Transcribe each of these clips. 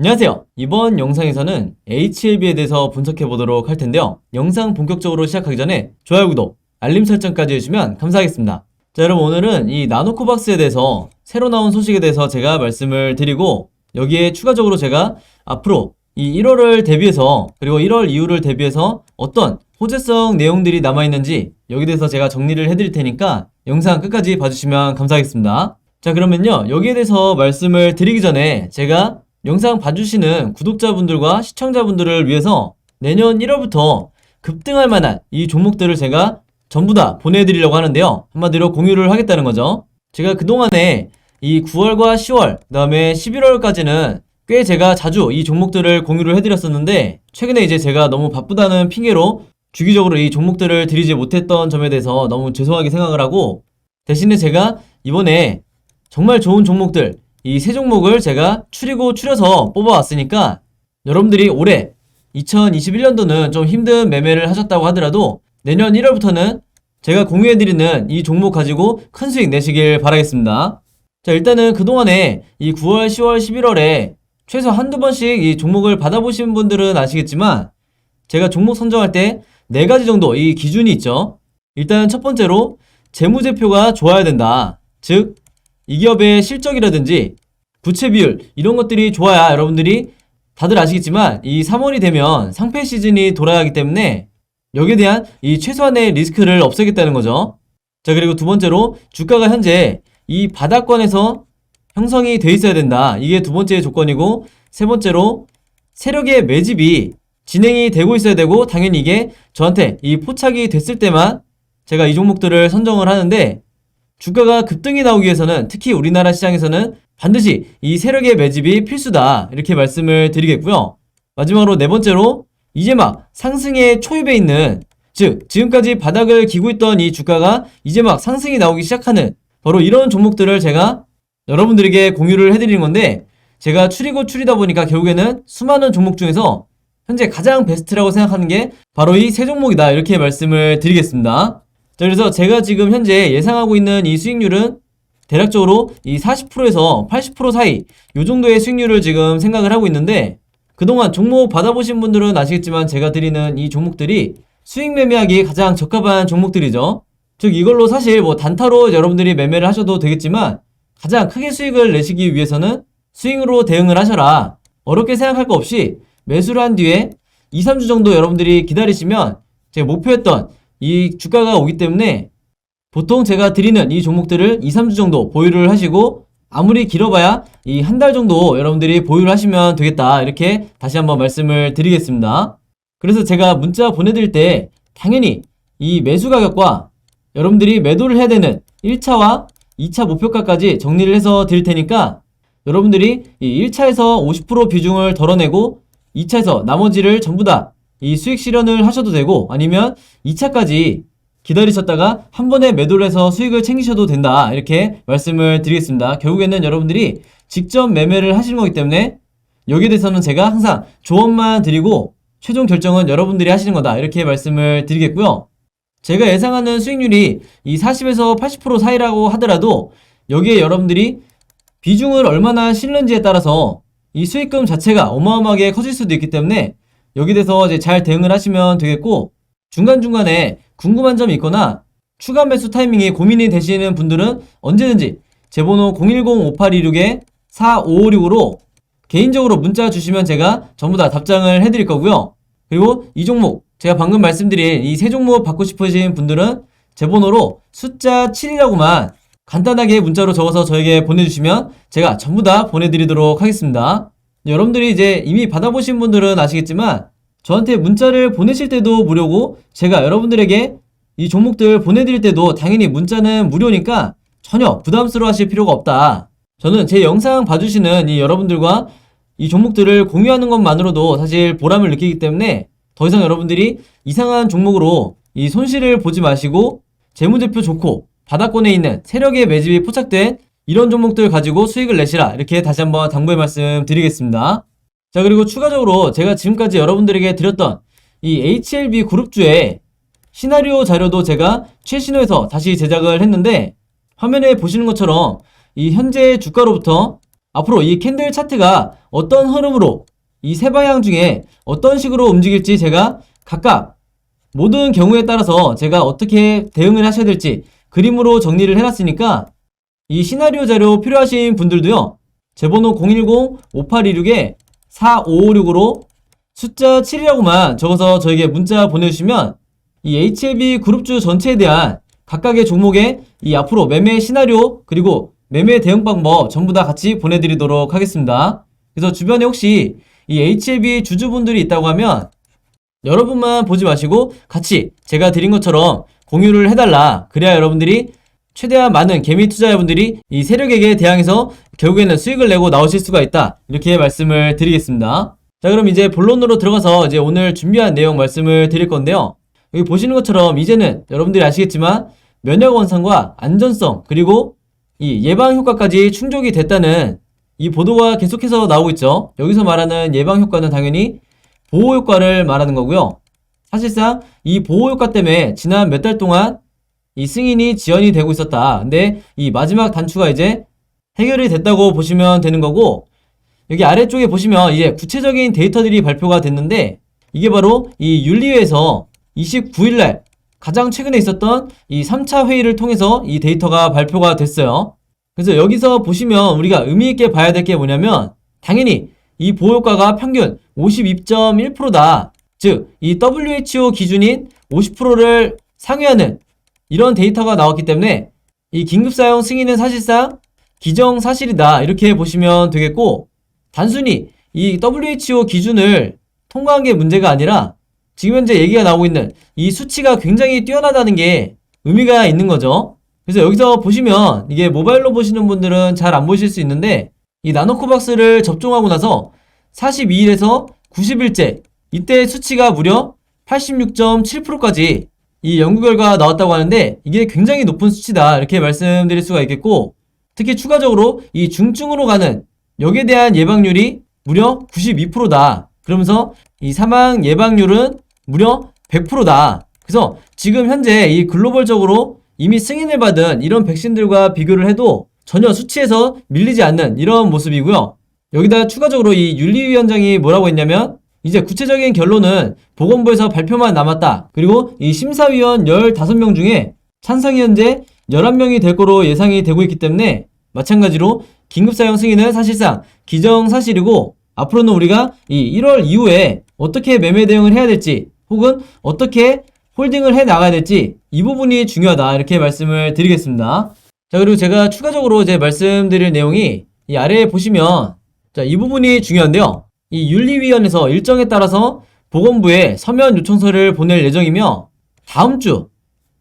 안녕하세요. 이번 영상에서는 HLB에 대해서 분석해 보도록 할 텐데요. 영상 본격적으로 시작하기 전에 좋아요, 구독, 알림 설정까지 해주시면 감사하겠습니다. 자, 여러분, 오늘은 이 나노코박스에 대해서 새로 나온 소식에 대해서 제가 말씀을 드리고, 여기에 추가적으로 제가 앞으로 이 1월을 대비해서 그리고 1월 이후를 대비해서 어떤 호재성 내용들이 남아있는지 여기에 대해서 제가 정리를 해드릴 테니까 영상 끝까지 봐주시면 감사하겠습니다. 자, 그러면요, 여기에 대해서 말씀을 드리기 전에 제가 영상 봐주시는 구독자분들과 시청자분들을 위해서 내년 1월부터 급등할 만한 이 종목들을 제가 전부 다 보내드리려고 하는데요. 한마디로 공유를 하겠다는 거죠. 제가 그동안에 이 9월과 10월, 그 다음에 11월까지는 꽤 제가 자주 이 종목들을 공유를 해드렸었는데, 최근에 이제 제가 너무 바쁘다는 핑계로 주기적으로 이 종목들을 드리지 못했던 점에 대해서 너무 죄송하게 생각을 하고, 대신에 제가 이번에 정말 좋은 종목들, 이 세 종목을 제가 추려서 뽑아왔으니까 여러분들이 올해 2021년도는 좀 힘든 매매를 하셨다고 하더라도 내년 1월부터는 제가 공유해드리는 이 종목 가지고 큰 수익 내시길 바라겠습니다. 자, 일단은 그동안에 이 9월, 10월, 11월에 최소 한두 번씩 이 종목을 받아보신 분들은 아시겠지만, 제가 종목 선정할 때 4가지 정도 이 기준이 있죠. 일단 첫 번째로 재무제표가 좋아야 된다. 즉 이 기업의 실적이라든지 부채 비율 이런 것들이 좋아야, 여러분들이 다들 아시겠지만 이 3월이 되면 상패 시즌이 돌아야 하기 때문에 여기에 대한 이 최소한의 리스크를 없애겠다는 거죠. 자, 그리고 두 번째로 주가가 현재 이 바닥권에서 형성이 돼 있어야 된다. 이게 두 번째 조건이고, 세 번째로 세력의 매집이 진행이 되고 있어야 되고, 당연히 이게 저한테 이 포착이 됐을 때만 제가 이 종목들을 선정을 하는데, 주가가 급등이 나오기 위해서는 특히 우리나라 시장에서는 반드시 이 세력의 매집이 필수다, 이렇게 말씀을 드리겠고요. 마지막으로 네 번째로 이제 막 상승의 초입에 있는, 즉 지금까지 바닥을 기고 있던 이 주가가 이제 막 상승이 나오기 시작하는 바로 이런 종목들을 제가 여러분들에게 공유를 해드리는 건데, 제가 추리다 보니까 결국에는 수많은 종목 중에서 현재 가장 베스트라고 생각하는 게 바로 이 세 종목이다, 이렇게 말씀을 드리겠습니다. 자, 그래서 제가 지금 현재 예상하고 있는 이 수익률은 대략적으로 이 40%에서 80% 사이 요 정도의 수익률을 지금 생각을 하고 있는데, 그동안 종목 받아보신 분들은 아시겠지만 제가 드리는 이 종목들이 수익 매매하기 가장 적합한 종목들이죠. 즉 이걸로 사실 뭐 단타로 여러분들이 매매를 하셔도 되겠지만, 가장 크게 수익을 내시기 위해서는 스윙으로 대응을 하셔라. 어렵게 생각할 거 없이 매수를 한 뒤에 2, 3주 정도 여러분들이 기다리시면 제가 목표했던 이 주가가 오기 때문에, 보통 제가 드리는 이 종목들을 2, 3주 정도 보유를 하시고, 아무리 길어봐야 이 한 달 정도 여러분들이 보유를 하시면 되겠다, 이렇게 다시 한번 말씀을 드리겠습니다. 그래서 제가 문자 보내드릴 때 당연히 이 매수 가격과 여러분들이 매도를 해야 되는 1차와 2차 목표가까지 정리를 해서 드릴 테니까, 여러분들이 이 1차에서 50% 비중을 덜어내고 2차에서 나머지를 전부 다 이 수익 실현을 하셔도 되고, 아니면 2차까지 기다리셨다가 한 번에 매도를 해서 수익을 챙기셔도 된다, 이렇게 말씀을 드리겠습니다. 결국에는 여러분들이 직접 매매를 하시는 거기 때문에 여기에 대해서는 제가 항상 조언만 드리고 최종 결정은 여러분들이 하시는 거다, 이렇게 말씀을 드리겠고요. 제가 예상하는 수익률이 이 40에서 80% 사이라고 하더라도 여기에 여러분들이 비중을 얼마나 실는지에 따라서 이 수익금 자체가 어마어마하게 커질 수도 있기 때문에 여기에 대해서 이제 잘 대응을 하시면 되겠고, 중간중간에 궁금한 점이 있거나 추가 매수 타이밍이 고민이 되시는 분들은 언제든지 제 번호 010-5826-4556으로 개인적으로 문자 주시면 제가 전부 다 답장을 해드릴 거고요. 그리고 이 종목, 제가 방금 말씀드린 이 세 종목 받고 싶으신 분들은 제 번호로 숫자 7이라고만 간단하게 문자로 적어서 저에게 보내주시면 제가 전부 다 보내드리도록 하겠습니다. 여러분들이 이제 이미 받아보신 분들은 아시겠지만 저한테 문자를 보내실 때도 무료고, 제가 여러분들에게 이 종목들 보내드릴 때도 당연히 문자는 무료니까 전혀 부담스러워 하실 필요가 없다. 저는 제 영상 봐주시는 이 여러분들과 이 종목들을 공유하는 것만으로도 사실 보람을 느끼기 때문에 더 이상 여러분들이 이상한 종목으로 이 손실을 보지 마시고 재무제표 좋고 바닥권에 있는 세력의 매집이 포착된 이런 종목들 가지고 수익을 내시라, 이렇게 다시 한번 당부의 말씀 드리겠습니다. 자, 그리고 추가적으로 제가 지금까지 여러분들에게 드렸던 이 HLB 그룹주의 시나리오 자료도 제가 최신호에서 다시 제작을 했는데, 화면에 보시는 것처럼 이 현재 주가로부터 앞으로 이 캔들 차트가 어떤 흐름으로 이 세 방향 중에 어떤 식으로 움직일지 제가 각각 모든 경우에 따라서 제가 어떻게 대응을 하셔야 될지 그림으로 정리를 해놨으니까 이 시나리오 자료 필요하신 분들도요. 제 번호 010-5826-4556으로 숫자 7이라고만 적어서 저에게 문자 보내주시면 이 HLB 그룹주 전체에 대한 각각의 종목의 이 앞으로 매매 시나리오 그리고 매매 대응 방법 전부 다 같이 보내드리도록 하겠습니다. 그래서 주변에 혹시 이 HLB 주주분들이 있다고 하면 여러분만 보지 마시고 같이 제가 드린 것처럼 공유를 해달라. 그래야 여러분들이 최대한 많은 개미 투자자분들이 이 세력에게 대항해서 결국에는 수익을 내고 나오실 수가 있다. 이렇게 말씀을 드리겠습니다. 자, 그럼 이제 본론으로 들어가서 이제 오늘 준비한 내용 말씀을 드릴 건데요. 여기 보시는 것처럼 이제는 여러분들이 아시겠지만 면역 원상과 안전성 그리고 이 예방 효과까지 충족이 됐다는 이 보도가 계속해서 나오고 있죠. 여기서 말하는 예방 효과는 당연히 보호 효과를 말하는 거고요. 사실상 이 보호 효과 때문에 지난 몇 달 동안 이 승인이 지연이 되고 있었다. 근데 이 마지막 단추가 이제 해결이 됐다고 보시면 되는 거고, 여기 아래쪽에 보시면 이제 구체적인 데이터들이 발표가 됐는데 이게 바로 이 윤리위에서 29일날 가장 최근에 있었던 이 3차 회의를 통해서 이 데이터가 발표가 됐어요. 그래서 여기서 보시면 우리가 의미있게 봐야 될 게 뭐냐면 당연히 이 보호효과가 평균 52.1%다. 즉, 이 WHO 기준인 50%를 상회하는 이런 데이터가 나왔기 때문에 이 긴급사용 승인은 사실상 기정사실이다. 이렇게 보시면 되겠고, 단순히 이 WHO 기준을 통과한 게 문제가 아니라 지금 현재 얘기가 나오고 있는 이 수치가 굉장히 뛰어나다는 게 의미가 있는 거죠. 그래서 여기서 보시면 이게 모바일로 보시는 분들은 잘 안 보실 수 있는데 이 나노코박스를 접종하고 나서 42일에서 90일째 이때 수치가 무려 86.7%까지 이 연구 결과가 나왔다고 하는데 이게 굉장히 높은 수치다 이렇게 말씀드릴 수가 있겠고, 특히 추가적으로 이 중증으로 가는 여기에 대한 예방률이 무려 92%다. 그러면서 이 사망 예방률은 무려 100%다. 그래서 지금 현재 이 글로벌적으로 이미 승인을 받은 이런 백신들과 비교를 해도 전혀 수치에서 밀리지 않는 이런 모습이고요. 여기다 추가적으로 이 윤리위원장이 뭐라고 했냐면 이제 구체적인 결론은 보건부에서 발표만 남았다. 그리고 이 심사위원 15명 중에 찬성이 현재 11명이 될 거로 예상이 되고 있기 때문에 마찬가지로 긴급사용 승인은 사실상 기정사실이고, 앞으로는 우리가 이 1월 이후에 어떻게 매매 대응을 해야 될지 혹은 어떻게 홀딩을 해 나가야 될지 이 부분이 중요하다 이렇게 말씀을 드리겠습니다. 자, 그리고 제가 추가적으로 이제 말씀드릴 내용이 이 아래에 보시면 자, 이 부분이 중요한데요. 이 윤리위원회에서 일정에 따라서 보건부에 서면 요청서를 보낼 예정이며 다음 주,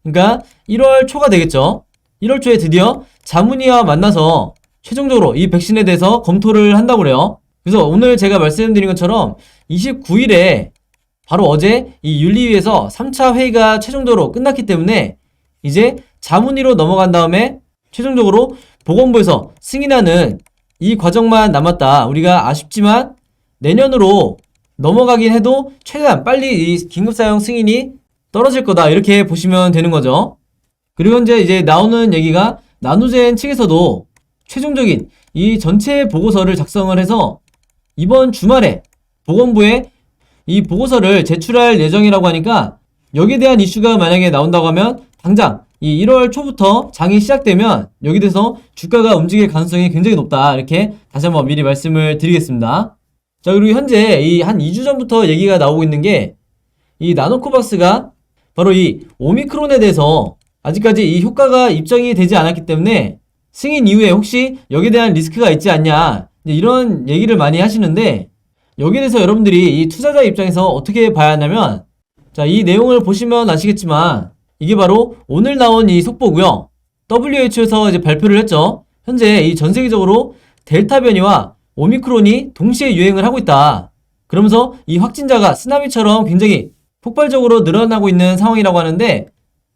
그러니까 1월 초가 되겠죠. 1월 초에 드디어 자문위와 만나서 최종적으로 이 백신에 대해서 검토를 한다고 그래요. 그래서 오늘 제가 말씀드린 것처럼 29일에 바로 어제 이 윤리위에서 3차 회의가 최종적으로 끝났기 때문에 이제 자문위로 넘어간 다음에 최종적으로 보건부에서 승인하는 이 과정만 남았다. 우리가 아쉽지만 내년으로 넘어가긴 해도 최대한 빨리 이 긴급사용 승인이 떨어질 거다 이렇게 보시면 되는 거죠. 그리고 현재 이제 나오는 얘기가 나노젠 측에서도 최종적인 이 전체 보고서를 작성을 해서 이번 주말에 보건부에 이 보고서를 제출할 예정이라고 하니까 여기에 대한 이슈가 만약에 나온다고 하면 당장 이 1월 초부터 장이 시작되면 여기 대해서 주가가 움직일 가능성이 굉장히 높다 이렇게 다시 한번 미리 말씀을 드리겠습니다. 자, 그리고 현재 이 한 2주 전부터 얘기가 나오고 있는 게 이 나노코박스가 바로 이 오미크론에 대해서 아직까지 이 효과가 입증이 되지 않았기 때문에 승인 이후에 혹시 여기에 대한 리스크가 있지 않냐 이런 얘기를 많이 하시는데, 여기에 대해서 여러분들이 이 투자자 입장에서 어떻게 봐야 하냐면, 자, 이 내용을 보시면 아시겠지만 이게 바로 오늘 나온 이 속보고요. WHO에서 이제 발표를 했죠. 현재 이 전 세계적으로 델타 변이와 오미크론이 동시에 유행을 하고 있다. 그러면서 이 확진자가 쓰나미처럼 굉장히 폭발적으로 늘어나고 있는 상황이라고 하는데,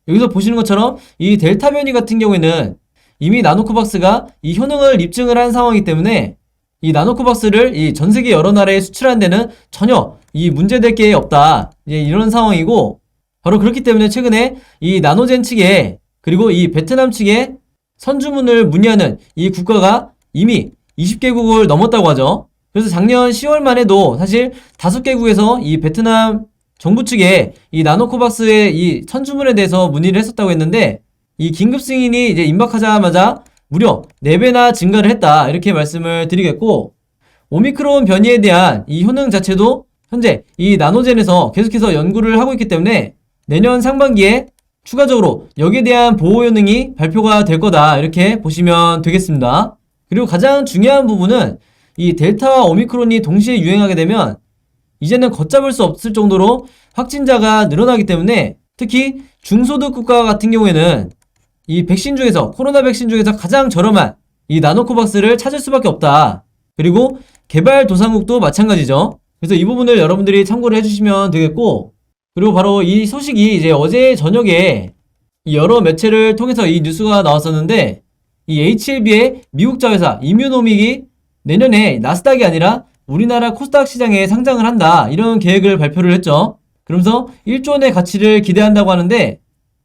여기서 보시는 것처럼 이 델타 변이 같은 경우에는 이미 나노코박스가 이 효능을 입증을 한 상황이기 때문에 이 나노코박스를 이 전 세계 여러 나라에 수출하는 데는 전혀 이 문제될 게 없다. 이런 상황이고, 바로 그렇기 때문에 최근에 이 나노젠 측에 그리고 이 베트남 측에 선주문을 문의하는 이 국가가 이미 20개국을 넘었다고 하죠. 그래서 작년 10월만 해도 사실 5개국에서 이 베트남 정부 측에 이 나노코박스의 이 선주문에 대해서 문의를 했었다고 했는데, 이 긴급 승인이 이제 임박하자마자 무려 4배나 증가를 했다, 이렇게 말씀을 드리겠고, 오미크론 변이에 대한 이 효능 자체도 현재 이 나노젠에서 계속해서 연구를 하고 있기 때문에 내년 상반기에 추가적으로 여기에 대한 보호 효능이 발표가 될 거다, 이렇게 보시면 되겠습니다. 그리고 가장 중요한 부분은 이 델타와 오미크론이 동시에 유행하게 되면 이제는 걷잡을 수 없을 정도로 확진자가 늘어나기 때문에 특히 중소득 국가 같은 경우에는 이 백신 중에서, 코로나 백신 중에서 가장 저렴한 이 나노코박스를 찾을 수밖에 없다. 그리고 개발도상국도 마찬가지죠. 그래서 이 부분을 여러분들이 참고를 해주시면 되겠고, 그리고 바로 이 소식이 이제 어제 저녁에 여러 매체를 통해서 이 뉴스가 나왔었는데, 이 HLB의 미국 자회사 이뮤노믹이 내년에 나스닥이 아니라 우리나라 코스닥 시장에 상장을 한다, 이런 계획을 발표를 했죠. 그러면서 1조 원의 가치를 기대한다고 하는데,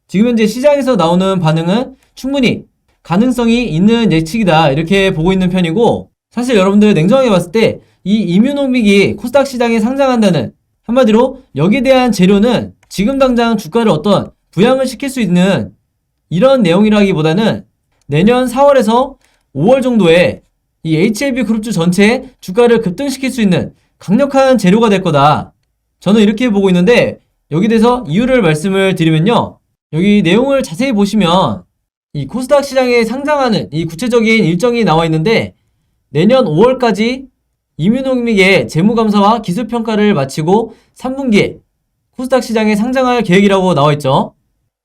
지금 현재 시장에서 나오는 반응은 충분히 가능성이 있는 예측이다, 이렇게 보고 있는 편이고, 사실 여러분들 냉정하게 봤을 때 이 이뮤노믹이 코스닥 시장에 상장한다는, 한마디로 여기에 대한 재료는 지금 당장 주가를 어떤 부양을 시킬 수 있는 이런 내용이라기보다는 내년 4월에서 5월 정도에 이 HLB 그룹주 전체의 주가를 급등시킬 수 있는 강력한 재료가 될 거다, 저는 이렇게 보고 있는데, 여기 대해서 이유를 말씀을 드리면요, 여기 내용을 자세히 보시면 이 코스닥 시장에 상장하는 이 구체적인 일정이 나와 있는데, 내년 5월까지 이뮤노믹의 재무감사와 기술평가를 마치고 3분기에 코스닥 시장에 상장할 계획이라고 나와 있죠.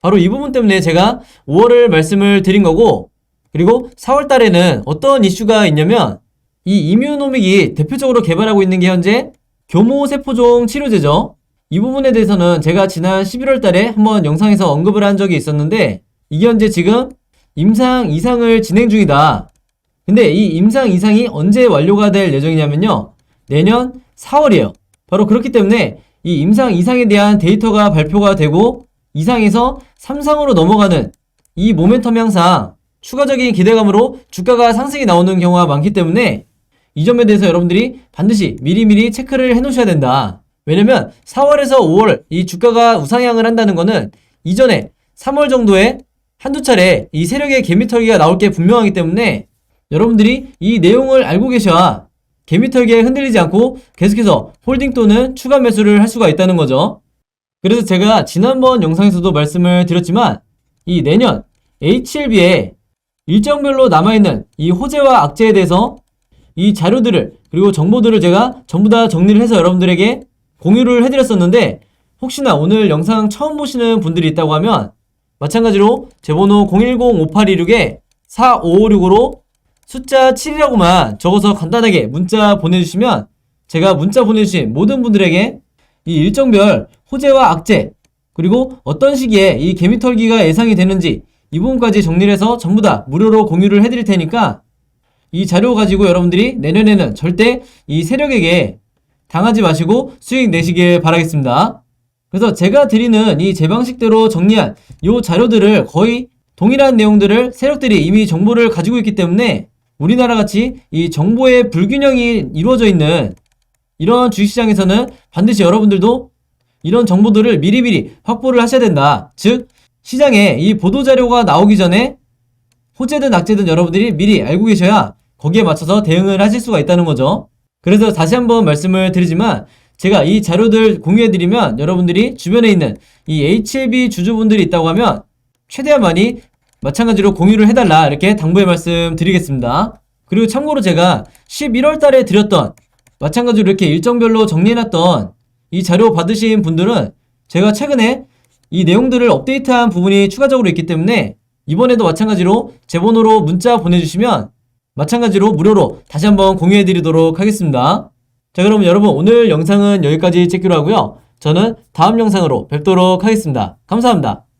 바로 이 부분 때문에 제가 5월을 말씀을 드린 거고, 그리고 4월 달에는 어떤 이슈가 있냐면, 이 이뮤노믹이 대표적으로 개발하고 있는 게 현재 교모세포종 치료제죠. 이 부분에 대해서는 제가 지난 11월 달에 한번 영상에서 언급을 한 적이 있었는데, 이게 현재 지금 임상 이상을 진행 중이다. 근데 이 임상 이상이 언제 완료가 될 예정이냐면요, 내년 4월이에요. 바로 그렇기 때문에 이 임상 이상에 대한 데이터가 발표가 되고 이상에서 3상으로 넘어가는 이 모멘텀이 항상 추가적인 기대감으로 주가가 상승이 나오는 경우가 많기 때문에 이 점에 대해서 여러분들이 반드시 미리미리 체크를 해 놓으셔야 된다. 왜냐면 4월에서 5월 이 주가가 우상향을 한다는 거는 이전에 3월 정도에 한두 차례 이 세력의 개미털기가 나올 게 분명하기 때문에 여러분들이 이 내용을 알고 계셔야 개미털기에 흔들리지 않고 계속해서 홀딩 또는 추가 매수를 할 수가 있다는 거죠. 그래서 제가 지난번 영상에서도 말씀을 드렸지만, 이 내년 HLB에 일정별로 남아있는 이 호재와 악재에 대해서 이 자료들을, 그리고 정보들을 제가 전부 다 정리를 해서 여러분들에게 공유를 해드렸었는데, 혹시나 오늘 영상 처음 보시는 분들이 있다고 하면 마찬가지로 제 번호 010-5826-4556으로 숫자 7이라고만 적어서 간단하게 문자 보내주시면 제가 문자 보내주신 모든 분들에게 이 일정별 호재와 악재, 그리고 어떤 시기에 이 개미털기가 예상이 되는지 이 부분까지 정리를 해서 전부 다 무료로 공유를 해드릴 테니까 이 자료 가지고 여러분들이 내년에는 절대 이 세력에게 당하지 마시고 수익 내시길 바라겠습니다. 그래서 제가 드리는 이 제 방식대로 정리한 이 자료들을 거의 동일한 내용들을 세력들이 이미 정보를 가지고 있기 때문에 우리나라 같이 이 정보의 불균형이 이루어져 있는 이런 주식시장에서는 반드시 여러분들도 이런 정보들을 미리미리 확보를 하셔야 된다. 즉 시장에 이 보도자료가 나오기 전에 호재든 악재든 여러분들이 미리 알고 계셔야 거기에 맞춰서 대응을 하실 수가 있다는 거죠. 그래서 다시 한번 말씀을 드리지만, 제가 이 자료들 공유해드리면 여러분들이 주변에 있는 이 HLB 주주분들이 있다고 하면 최대한 많이 마찬가지로 공유를 해달라, 이렇게 당부의 말씀 드리겠습니다. 그리고 참고로 제가 11월 달에 드렸던 마찬가지로 이렇게 일정별로 정리해놨던 이 자료 받으신 분들은 제가 최근에 이 내용들을 업데이트한 부분이 추가적으로 있기 때문에 이번에도 마찬가지로 제 번호로 문자 보내주시면 마찬가지로 무료로 다시 한번 공유해드리도록 하겠습니다. 자, 그럼 여러분 오늘 영상은 여기까지 찍기로 하고요. 저는 다음 영상으로 뵙도록 하겠습니다. 감사합니다.